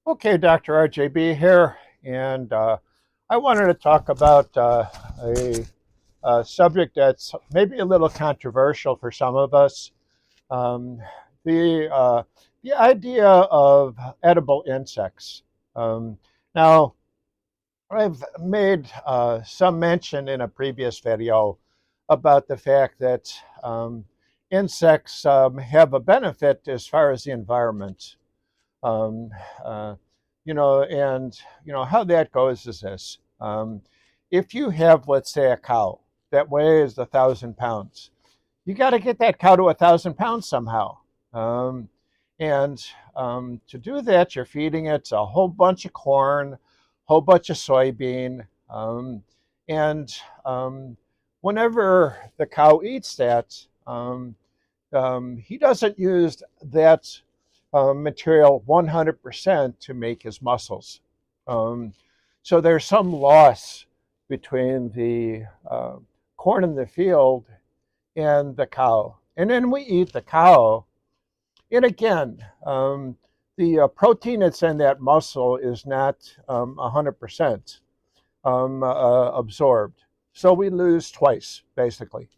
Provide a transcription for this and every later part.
Okay, Dr. RJB here, and I wanted to talk about a subject that's maybe a little controversial for some of us. Um, the uh, the idea of edible insects. Um, Now, I've made some mention in a previous video about the fact that insects have a benefit as far as the environment. Um, uh, and how that goes is this: if you have, let's say, a cow that weighs 1,000 pounds, you got to get that cow to 1,000 pounds somehow. Um, and to do that, you're feeding it a whole bunch of corn, whole bunch of soybean, and um, whenever the cow eats that, he doesn't use that material 100% to make his muscles. Um, so there's some loss between the corn in the field and the cow. And then we eat the cow. And again, the protein that's in that muscle is not 100% absorbed. So we lose twice, basically.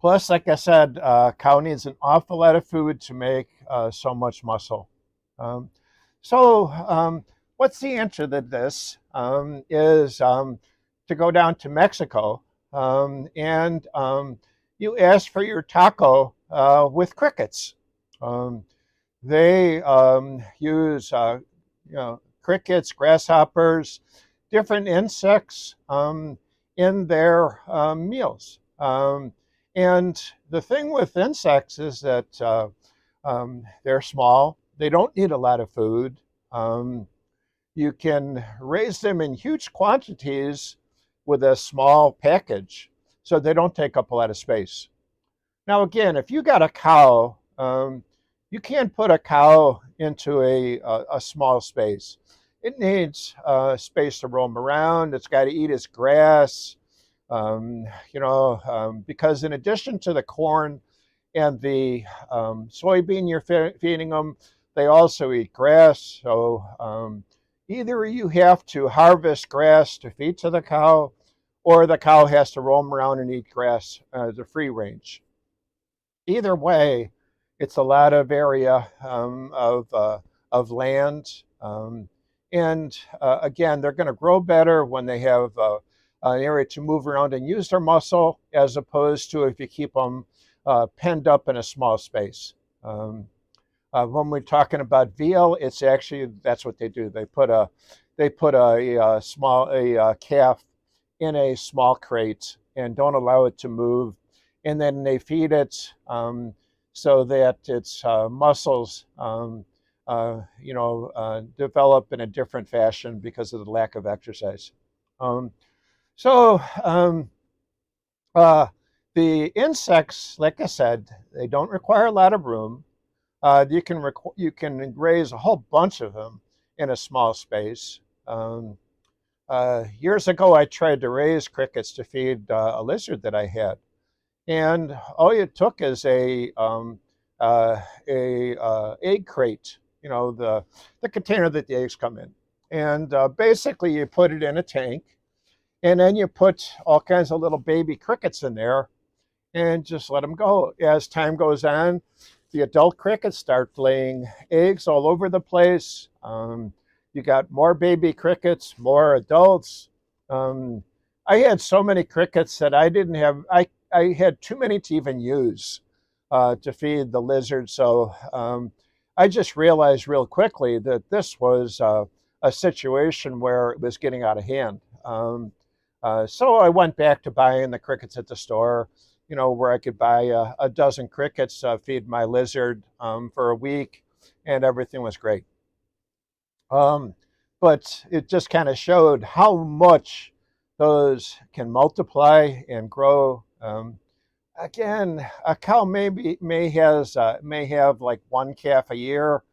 Plus, like I said, cow needs an awful lot of food to make so much muscle. Um, so, what's the answer to this? Is to go down to Mexico and you ask for your taco with crickets. Um, they use crickets, grasshoppers, different insects in their meals. And the thing with insects is that they're small. They don't need a lot of food. Um, you can raise them in huge quantities with a small package, so they don't take up a lot of space. Now, again, if you got a cow, you can't put a cow into a small space. It needs space to roam around. It's got to eat its grass. Because in addition to the corn and the soybean you're feeding them, they also eat grass. So either you have to harvest grass to feed to the cow, or the cow has to roam around and eat grass as a free range. Either way, it's a lot of area of land. And again, they're going to grow better when they have an area to move around and use their muscle, as opposed to if you keep them penned up in a small space. Um, when we're talking about veal, it's actually that's what they do. They put a small calf in a small crate and don't allow it to move, and then they feed it so that its muscles develop in a different fashion because of the lack of exercise. Um, so uh, the insects, like I said, they don't require a lot of room. You can raise a whole bunch of them in a small space. Years ago, I tried to raise crickets to feed a lizard that I had, and all it took is a egg crate, the container that the eggs come in, and basically you put it in a tank, and then you put all kinds of little baby crickets in there, and just let them go. As time goes on, the adult crickets start laying eggs all over the place. You got more baby crickets, more adults. Um, I had so many crickets that I didn't have. I had too many to even use to feed the lizards. So I just realized real quickly that this was a situation where it was getting out of hand. So I went back to buying the crickets at the store, where I could buy a dozen crickets, feed my lizard for a week, and everything was great. Um, but it just kind of showed how much those can multiply and grow. Again, a cow may have like one calf a year.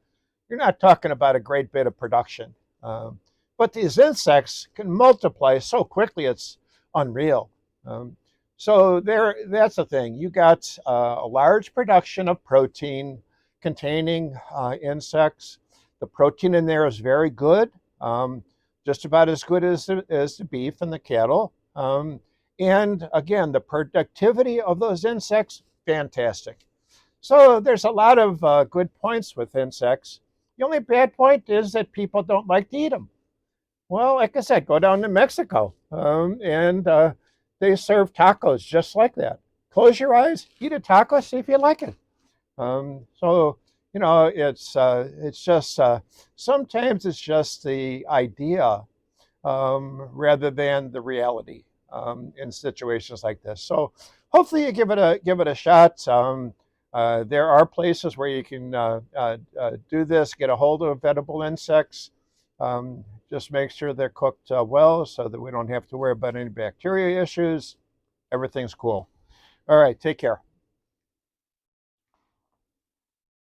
You're not talking about a great bit of production. Um, but these insects can multiply so quickly, it's unreal. Um, that's the thing. You got a large production of protein containing insects. The protein in there is very good, just about as good as the beef and the cattle. And again, the productivity of those insects, fantastic. So there's a lot of good points with insects. The only bad point is that people don't like to eat them. Well, like I said, go down to Mexico, and they serve tacos just like that. Close your eyes, eat a taco, see if you like it. So you know, it's just sometimes it's just the idea rather than the reality in situations like this. So hopefully you give it a shot. There are places where you can do this, get a hold of edible insects. Just make sure they're cooked well so that we don't have to worry about any bacteria issues. Everything's cool. All right, take care.